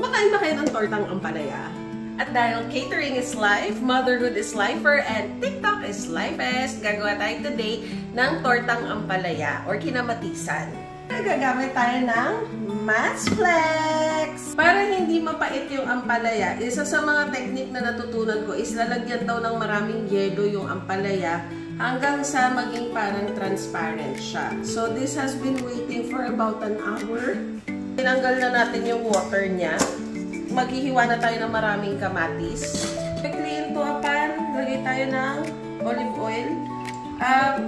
Kumakain ba kayo ng tortang ampalaya? At dahil catering is life, motherhood is lifer, and TikTok is lifest, gagawa tayo today ng tortang ampalaya or kinamatisan. Gagamit tayo ng Matchflex! Para hindi mapait yung ampalaya, isa sa mga technique na natutunan ko is lalagyan daw ng maraming yelo yung ampalaya hanggang sa maging parang transparent siya. So this has been waiting for about an hour. Tinanggal na natin yung water niya. Maghihiwa na tayo ng maraming kamatis. Quickly into a pan, lagay tayo ng olive oil.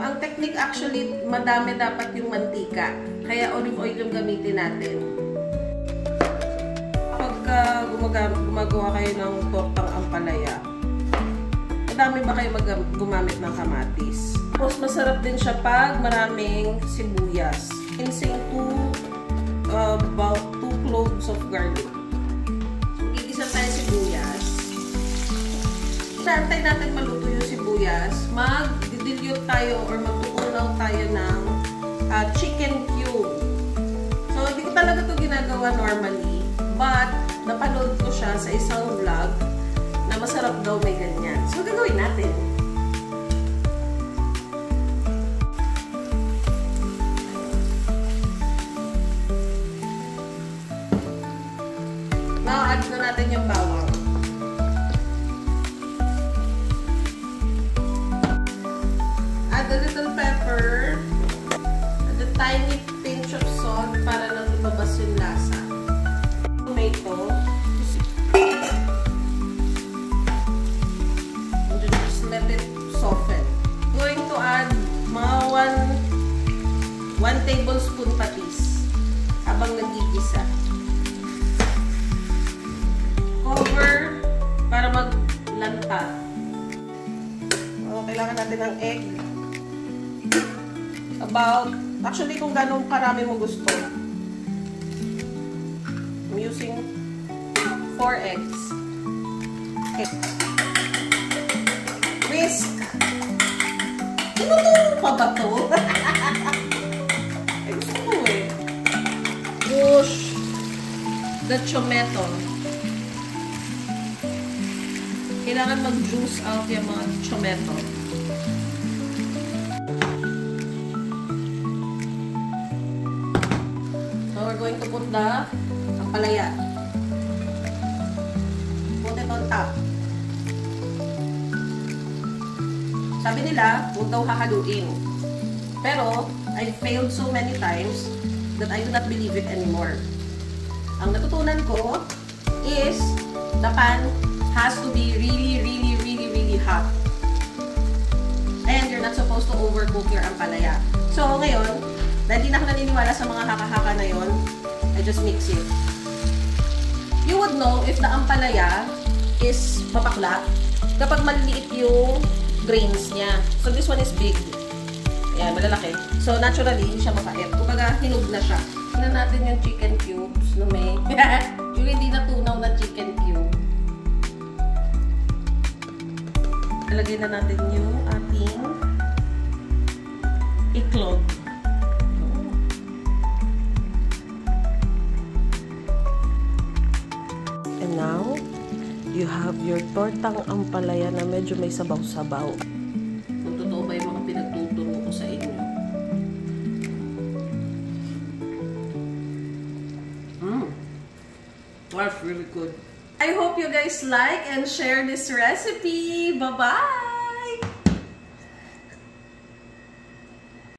Ang technique actually, madami dapat yung mantika. Kaya olive oil yung gamitin natin. Pagka gumagawa kayo ng tortang ampalaya, madami ba kayo gumamit ng kamatis? Tapos masarap din siya pag maraming sibuyas. Insane about 2 cloves of garlic. Igisa tayo sibuyas. Naantay natin maluto yung sibuyas. Mag-dilute tayo or magtutunaw tayo ng chicken cube. So, hindi ko talaga ito ginagawa normally. But, napanood ko siya sa isang vlog na masarap daw may ganyan. So, gagawin natin. Now, add na natin yung bawang. Add a little pepper. Add a tiny pinch of salt para lang lumabas yung lasa. Tomato. And just let it soften. Going to add mga 1 tablespoon patis habang nagigisa. Cover para maglanta. So, kailangan natin ng egg. Actually, kung ganong karami mo gusto. I'm using 4 eggs. Okay. Whisk! Tinuturo pa ba ito? Ay, gusto ko eh. Push the tomato. Kailangan mag-juice out yung mga tomato. So, we're going to put the ampalaya. Put it on top. Sabi nila, huwag daw hahaluin. Pero, I failed so many times that I do not believe it anymore. Ang natutunan ko is the pan has to be really hot. And you're not supposed to overcook your ampalaya. So, ngayon, dahil di na ako naniniwala sa mga haka-haka na yon, I just mix it. You would know if the ampalaya is mapakla kapag maliliit yung grains niya. So, this one is big. Ayan, malalaki. So, naturally, hindi siya mapait. Kumbaga, hinog na siya. Tignan natin yung chicken cubes na may yung hindi natunaw na chicken cube. Ilagay na natin yung ating iklog. And now, you have your tortang ampalaya na medyo may sabaw-sabaw. Kung totoo ba yung mga pinagtuturo ko sa inyo. That's really good. I hope you guys like and share this recipe. Bye-bye!